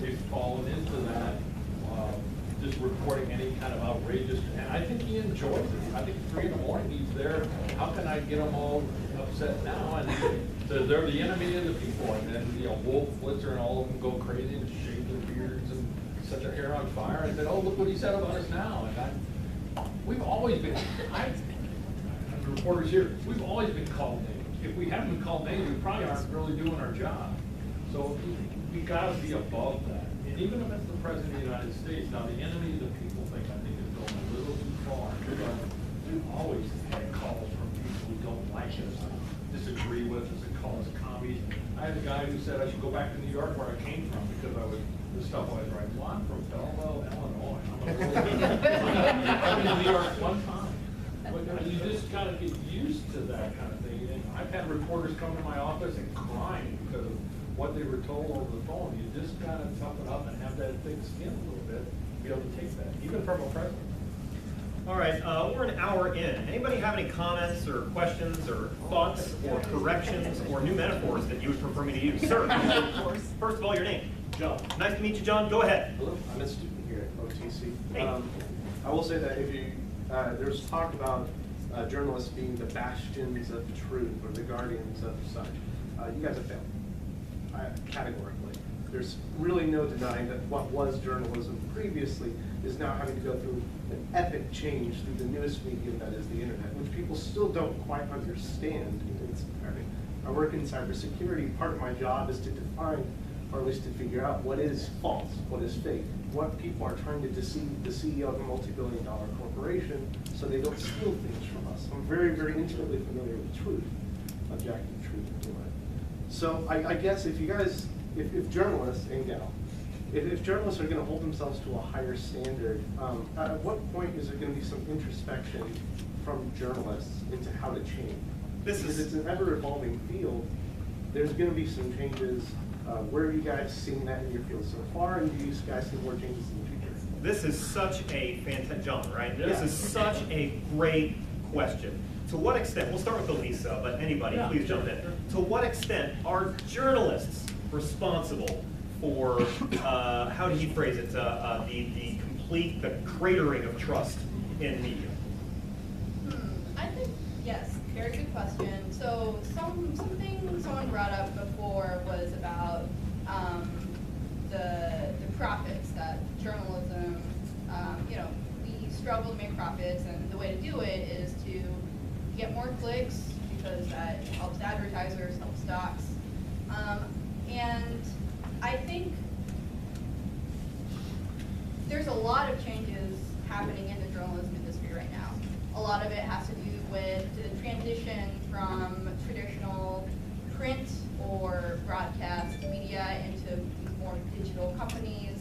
they've fallen into that, just reporting any kind of outrageous, and I think he enjoys it. I think 3 in the morning he's there, how can I get them all upset now? And they're the enemy of the people, and then, you know, Wolf, Blitzer, and all of them go crazy and shave their beards and set their hair on fire, and then, oh, look what he said about us now. And we've always been, the reporters here, we've always been called names. If we haven't been called names, we probably aren't really doing our job. So we gotta be above that. And even if it's the President of the United States, now the enemy of the people thing, I think, is going a little too far. We've always had calls from people who don't like us, disagree with us, and call us commies. I had a guy who said I should go back to New York where I came from because the stuff I was writing. Well, I'm from Belleville, Illinois. I've been in New York one time. But you just gotta get used to that kind of thing. And I've had reporters come to my office and crying because of what they were told over the phone. You just gotta toughen up and have that thick skin a little bit to be able to take that, even from a president. All right, we're an hour in. Anybody have any comments or questions or thoughts or corrections or new metaphors that you would prefer me to use? Sir, first of all, your name. John. Nice to meet you, John. Go ahead. Hello, I'm a student here at OTC. Hey. I will say that if you, there's talk about journalists being the bastions of truth or the guardians of such. You guys have failed, categorically. There's really no denying that what was journalism previously is now having to go through an epic change through the newest medium that is the internet, which people still don't quite understand. I work in cybersecurity. Part of my job is to define, or at least to figure out what is false, what is fake, what people are trying to deceive the CEO of a multi-billion-dollar corporation so they don't steal things from us. I'm very, very intimately familiar with truth, objective truth, anyway. So I guess if you guys, if journalists and gal, if journalists are going to hold themselves to a higher standard, at what point is there going to be some introspection from journalists into how to change? Because it's an ever-evolving field. There's going to be some changes. Where have you guys seen that in your field so far, and do you guys see more changes in the future? This is such a fantastic, John, right? Yeah. This is such a great question. To what extent, we'll start with Alissa, but anybody, please jump in. To what extent are journalists responsible for, how did he phrase it, the cratering of trust in media? I think, yes, very good question. So something someone brought up before was about the profits that journalism, we struggle to make profits, and the way to do it is to get more clicks because that helps advertisers, helps stocks. And I think there's a lot of changes happening in the journalism industry right now. A lot of it has to do with the transition from traditional print or broadcast media into more digital companies.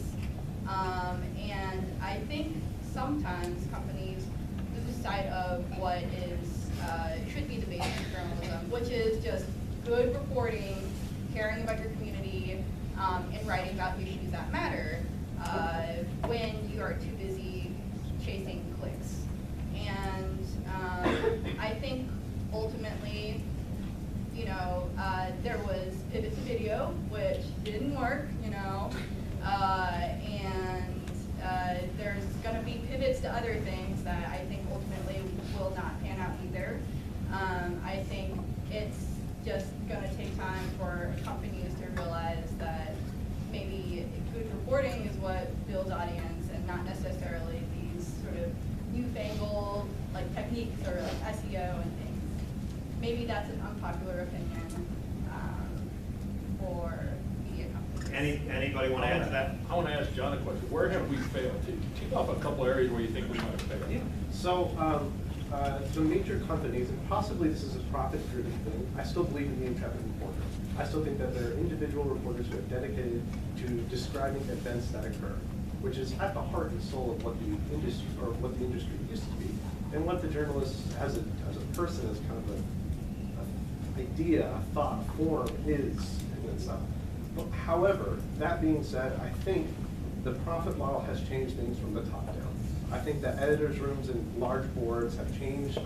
And I think sometimes companies lose sight of what is should be the basis of journalism, which is just good reporting, caring about your community, and writing about issues that matter when you are too busy chasing clicks. And I think ultimately, there was pivot to video, which didn't work, and there's going to be pivots to other things that I think ultimately will not pan out either. I think it's just going to take time for companies to realize that maybe good reporting is what builds audience and not necessarily these sort of newfangled techniques or SEO and things. Maybe that's an unpopular opinion for media companies. Anybody want to add to that? I want to ask John a question. Where have we failed? Tick off a couple areas where you think we might have failed. Yeah. So the major companies, and possibly this is a profit-driven thing, I still believe in the intrepid reporter. I still think that there are individual reporters who are dedicated to describing events that occur, which is at the heart and soul of what the industry, or what the industry used to be, and what the journalist, as a person, as kind of an idea, a thought, form is in itself. But however, that being said, I think the profit model has changed things from the top down. I think that editors' rooms and large boards have changed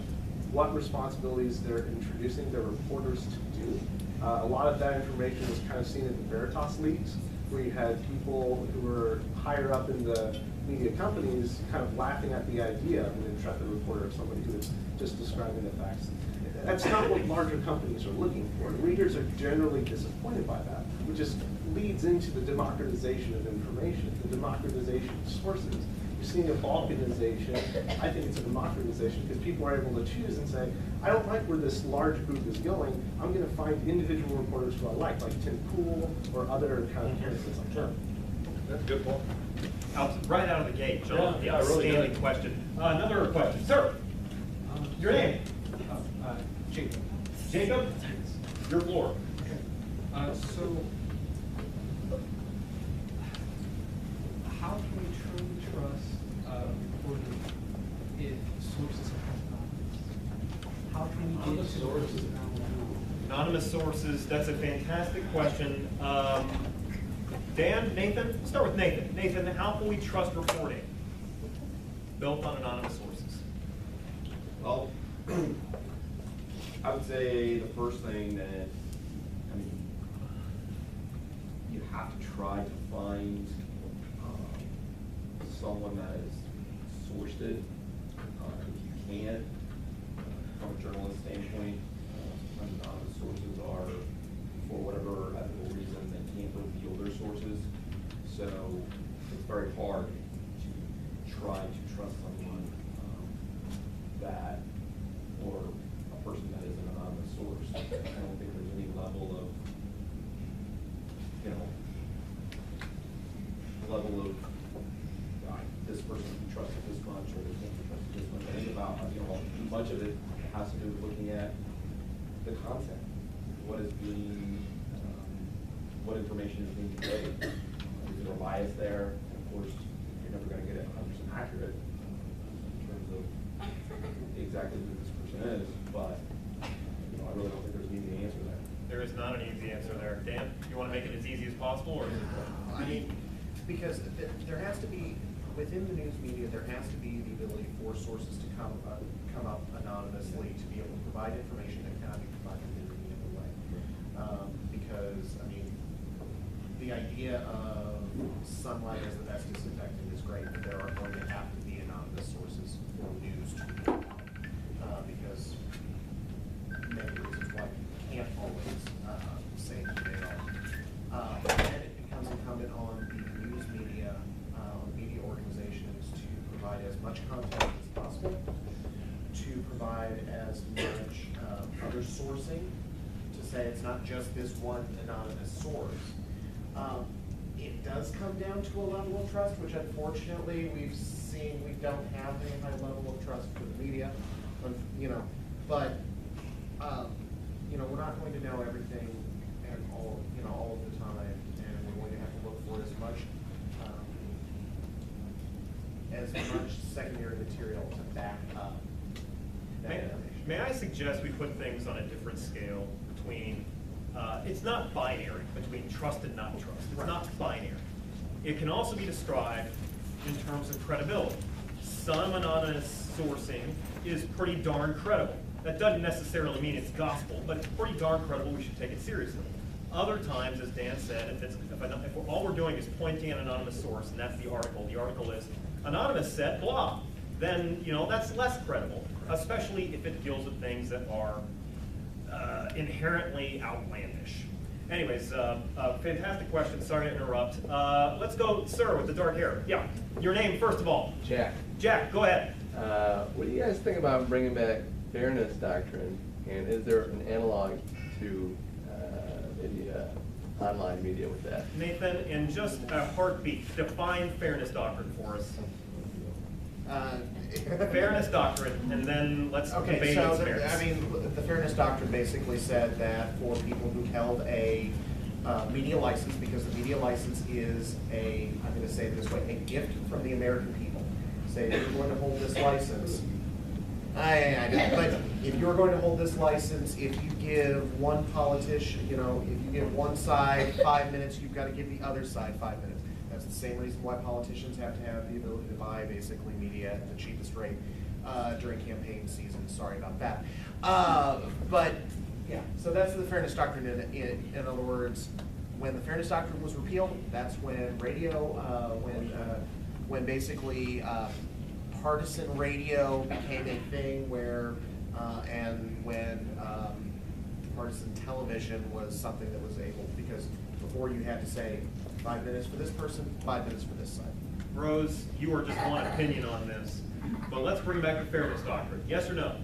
what responsibilities they're introducing their reporters to do. A lot of that information was kind of seen in the Veritas leagues, where you had people who were higher up in the media companies kind of laughing at the idea of an intrepid reporter, somebody who is just describing the facts. That's not what larger companies are looking for. Readers are generally disappointed by that, which just leads into the democratization of information, the democratization of sources. You're seeing a balkanization. I think it's a democratization because people are able to choose and say, I don't like where this large group is going. I'm going to find individual reporters who I like Tim Pool or other kind of places like that. That's a good point. Right out of the gate, John. Yeah, really outstanding good. question. Another question, sir. Your name? Jacob. Jacob. Your floor. So, how can we truly trust reporting if sources are anonymous? How can we get to sources? Anonymous sources, that's a fantastic question. Dan, Nathan, let's start with Nathan. Nathan, how can we trust reporting built on anonymous sources? Well, I would say the first thing that, I mean, you have to try to find someone that has sourced it. If you can, from a journalist standpoint, anonymous sources are, for whatever ethical reason, they can't reveal their sources. So it's very hard to try to trust someone that, or a person that is an anonymous source. I don't think there's any level of, this person can trust it this much, or this one can trust it this much. I think about, much of it has to do with looking at the content. What is being, what information is being conveyed? Is there a bias there? And of course, you're never going to get it 100% accurate in terms of exactly who this person is, but I really don't think there's an easy answer there. There is not an easy answer there. Dan, you want to make it as easy as possible, or is it? I mean, because there has to be, within the news media, there has to be the ability for sources to come up anonymously to be able to provide information that cannot be provided in any other way. Because, I mean, the idea of sunlight as the best disinfectant is great, but there are going to have to be anonymous sources for news to be because many reasons why you can't always say who they are. And it becomes incumbent on the news media, media organizations to provide as much content as possible, to provide as much other sourcing, to say it's not just this one anonymous source. It does come down to a level of trust, which unfortunately we don't have any high level of trust for the media, but we're not going to know everything and all of the time, and we're going to have to look for as much secondary material to back up that information. May I suggest we put things on a different scale between, it's not binary between trust and not trust. It's not binary. It can also be described in terms of credibility. Some anonymous sourcing is pretty darn credible. That doesn't necessarily mean it's gospel, but it's pretty darn credible. We should take it seriously. Other times, as Dan said, if all we're doing is pointing at an anonymous source, and that's the article is anonymous said blah, then that's less credible, especially if it deals with things that are inherently outlandish. Anyways, fantastic question. Sorry to interrupt. Let's go, sir, with the dark hair. Yeah, your name first of all. Jack. Jack, go ahead. What do you guys think about bringing back fairness doctrine, and is there an analog to maybe online media with that? Nathan, in just a heartbeat, define fairness doctrine for us. Fairness doctrine, and then let's Okay, debate so its merits. the fairness doctrine basically said that for people who held a media license, because the media license is I'm going to say it this way, a gift from the American people. Say if you're going to hold this license, I know, but if you're going to hold this license, if you give one politician, if you give one side 5 minutes, you've got to give the other side 5 minutes. That's the same reason why politicians have to have the ability to buy basically media at the cheapest rate during campaign season. Sorry about that. But yeah, so that's the fairness doctrine. In other words, when the Fairness Doctrine was repealed, that's when radio, when basically partisan radio became a thing where, and when partisan television was something that was able, because before you had to say 5 minutes for this person, 5 minutes for this side. Rose, you are just one opinion on this, but let's bring back the Fairness Doctrine. Yes or no?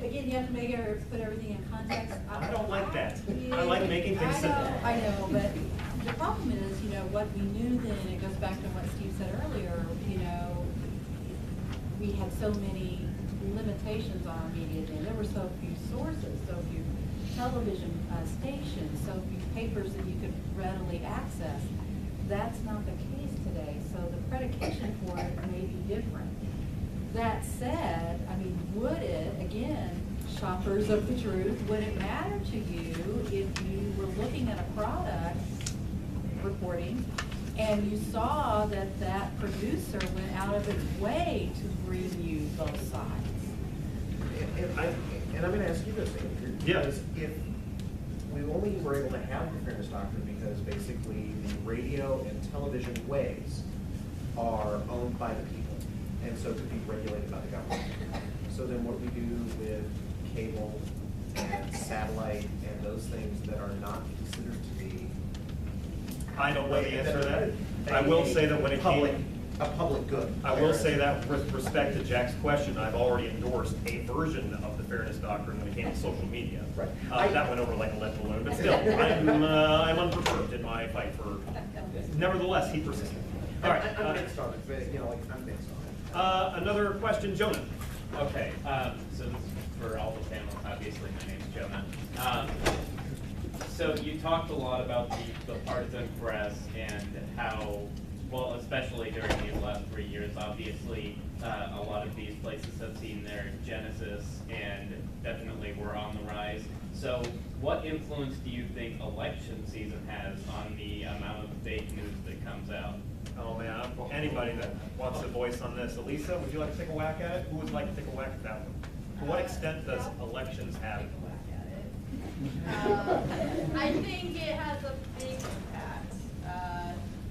Again, you have to make it, put everything in context. I don't like that. I like making things simple. I know, but the problem is, what we knew then, it goes back to what Steve said earlier, we had so many limitations on our media then. There were so few sources, so few television stations, so few papers that you could readily access. That's not the case today, so the predication for it may be different. That said, would it, again, shoppers of the truth, would it matter to you if you were looking at a product reporting and you saw that that producer went out of its way to bring you both sides? And I'm going to ask you this, Andrew. Yes. If we only were able to have the Fairness Doctrine because basically the radio and television waves are owned by the people, and so could be regulated by the government. So then what we do with cable and satellite and those things that are not considered to be. I don't know the answer to that. I will say that when it came. A public good. I will say that with respect to Jack's question, I've already endorsed a version of the Fairness Doctrine when it came to social media. Right. That went over like a lead balloon, but still, I'm unperturbed in my fight for, nevertheless, he persisted. All right. I'm mixed on it, but, I'm mixed on it. Another question, Jonah. Okay, so this is for all the panel, obviously, my name's Jonah. So you talked a lot about the partisan press and how, well, especially during these last 3 years, obviously, a lot of these places have seen their genesis and definitely were on the rise. So what influence do you think election season has on the amount of fake news that comes out? Oh man, anybody that wants a voice on this. Alissa, would you like to take a whack at it? Who would like to take a whack at that one? To what extent does elections have? I think it has a big impact.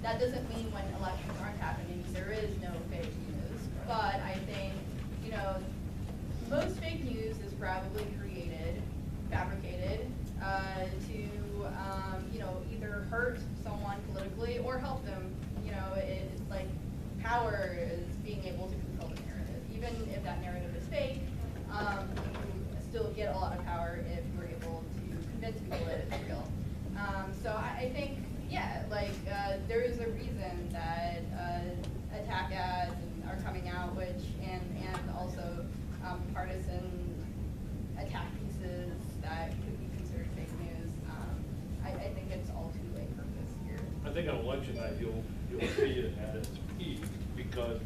That doesn't mean when elections aren't happening, there is no fake news. But I think, most fake news is probably created, fabricated, to, either hurt someone politically or help them. It's like power is being able to control the narrative. Even if that narrative is fake, you still get a lot of power if you're able to convince people that it's real. So I think, there is a reason that attack ads are coming out, and also partisan attack pieces that could be considered fake news. I think it's all to a purpose here. I think on election night, you'll see it at its peak because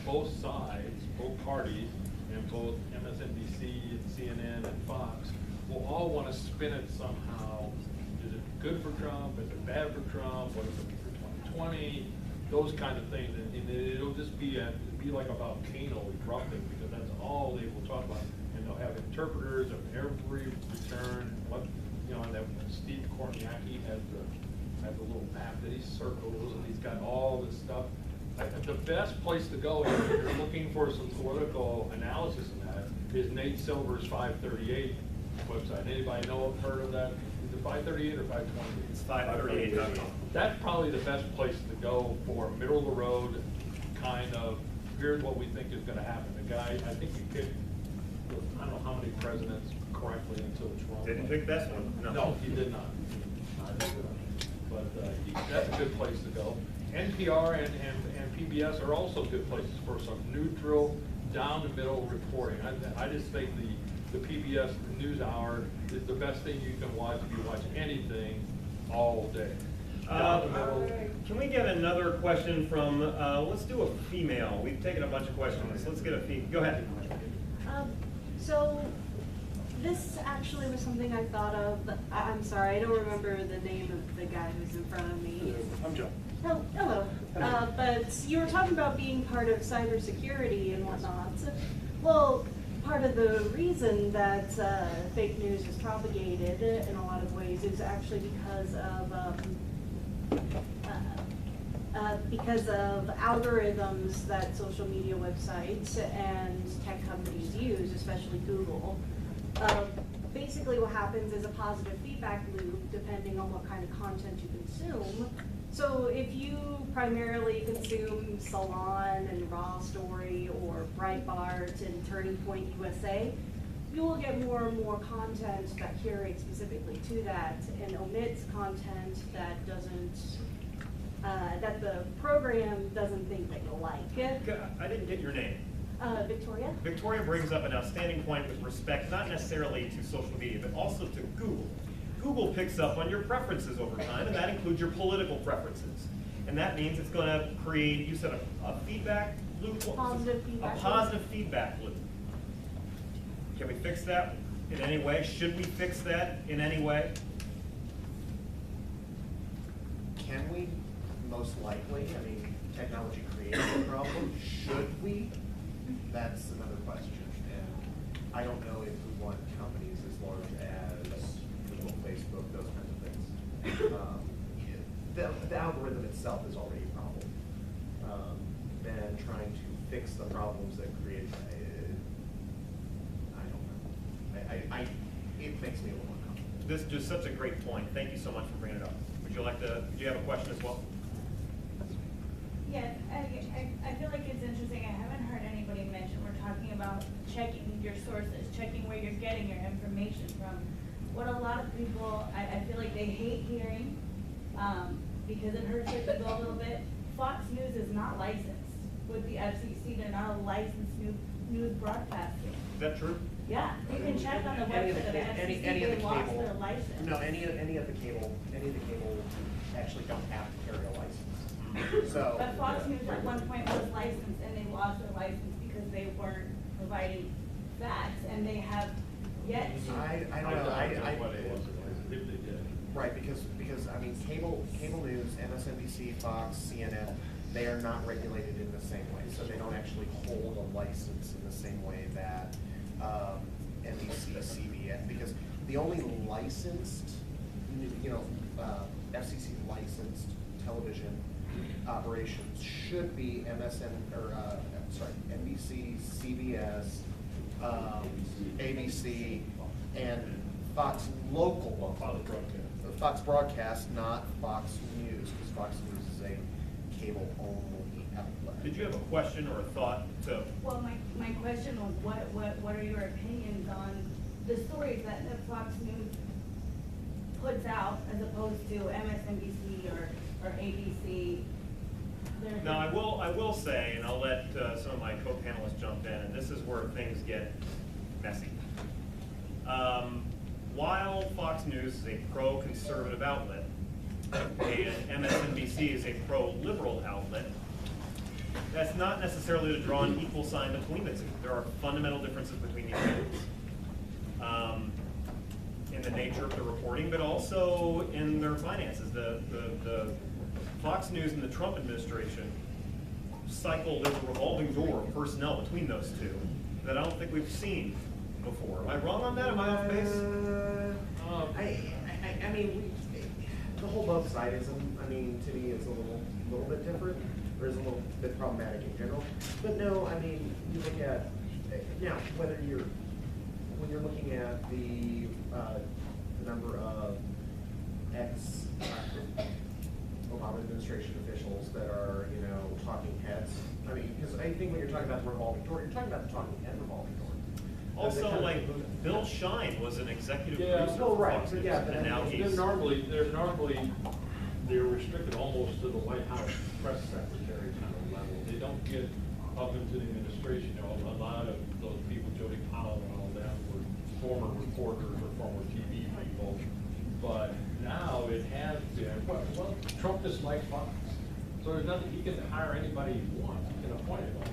both sides, both parties, and both MSNBC and CNN and Fox will all want to spin it somehow. Is it good for Trump? Is it bad for Trump? What is it for 2020? Those kind of things. And it'll just be like a volcano erupting because that's all they will talk about. And they'll have interpreters of every return. And that Steve Korniacki has the little map that he circles, and he's got all this stuff. The best place to go if you're looking for some political analysis in that is Nate Silver's 538 website. Anybody heard of that? Is it 538 or 528? It's 538.com. That's probably the best place to go for middle of the road kind of, here's what we think is going to happen. The guy, I think he picked, I don't know how many presidents correctly until Trump. Didn't pick this one? No, he did not. But that's a good place to go. NPR and PBS are also good places for some neutral, down-the-middle reporting. I just think the PBS NewsHour is the best thing you can watch if you watch anything all day. Can we get another question from, let's do a female. We've taken a bunch of questions. Let's get a female. Go ahead. So this actually was something I thought of. I'm sorry, I don't remember the name of the guy who's in front of me. I'm Joe. Oh, hello. But you were talking about being part of cybersecurity and whatnot. So, well, part of the reason that fake news is propagated in a lot of ways is actually because of algorithms that social media websites and tech companies use, especially Google. Basically what happens is a positive feedback loop depending on what kind of content you consume. So if you primarily consume Salon and Raw Story or Breitbart and Turning Point USA, you will get more and more content that curates specifically to that and omits content that doesn't, that the program doesn't think that you'll like. I didn't get your name. Victoria? Victoria brings up an outstanding point with respect, not necessarily to social media, but also to Google. Google picks up on your preferences over time, and that includes your political preferences. And that means it's going to create, you said, a feedback loop? Positive feedback A loop. positive feedback loop. Can we fix that in any way? Should we fix that in any way? Can we? Most likely. I mean, technology created the problem. Should we? That's another question. And I don't know if we want companies as large as Google, Facebook, those kinds of things. The algorithm itself is already a problem. Then trying to fix the problems that create I don't know. It makes me a little uncomfortable. This is just such a great point. Thank you so much for bringing it up. Would you like to, do you have a question as well? Yeah, I feel like it's interesting. I haven't heard anybody mention, we're talking about checking your sources, checking where you're getting your information from. What a lot of people, I feel like they hate hearing, because it hurts their ego a little bit. Fox News is not licensed with the FCC. They're not a licensed news broadcasting. Is that true? Yeah, you can check on the Any of website of the FCC, any of they the lost cable. their license. No, any of the cable actually don't have to carry a license. So. But Fox News at one point was licensed and they lost their license because they weren't providing facts, and they have yet to. I don't know. What it was, if they did. Right, because I mean, cable news, MSNBC, Fox, CNN, they are not regulated in the same way. So they don't actually hold a license in the same way that NBC, CBS, because the only licensed, FCC licensed television operations should be NBC, CBS, ABC, and Fox local. Fox Broadcast, not Fox News, because Fox News is a cable-only outlet. Did you have a question or a thought to? Well, my question was, what are your opinions on the stories that Fox News puts out as opposed to MSNBC or ABC? Now, I will say, and I'll let some of my co-panelists jump in, and this is where things get messy. While Fox News is a pro-conservative outlet, and MSNBC is a pro-liberal outlet, that's not necessarily to draw an equal sign between the two. There are fundamental differences between these outlets. In the nature of the reporting, but also in their finances. The Fox News and the Trump administration cycled a revolving door of personnel between those two that I don't think we've seen before. Am I wrong on that? Am I off base? I mean, the whole both sidism, I mean, to me is a little bit different, or is a little bit problematic in general. But no, I mean, you look at, now, when you're looking at the number of Obama administration officials that are, talking heads. I mean, because I think when you're talking about the revolving door, you're talking about the talking head revolving door. Also, like, Bill Shine was an executive producer well, for right, Fox but News, yeah, but and now he's. They're restricted almost to the White House press secretary kind of level. They don't get up into the administration. A lot of those people, Jody Powell and all that, were former reporters or former TV people. But now it has been, well, Trump dislikes Fox. So there's nothing, he can hire anybody he wants, he can appoint anybody.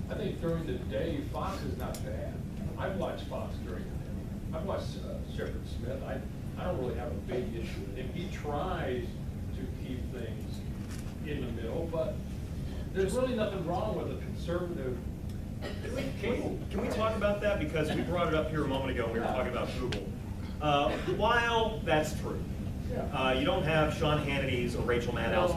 I think during the day, Fox is not bad. I've watched Fox during the day. I've watched Shepard Smith. I don't really have a big issue with him. He tries to keep things in the middle, but there's really nothing wrong with a conservative Can we talk about that? Because we brought it up here a moment ago, we were talking about Google. While that's true, you don't have Sean Hannity's or Rachel Maddow's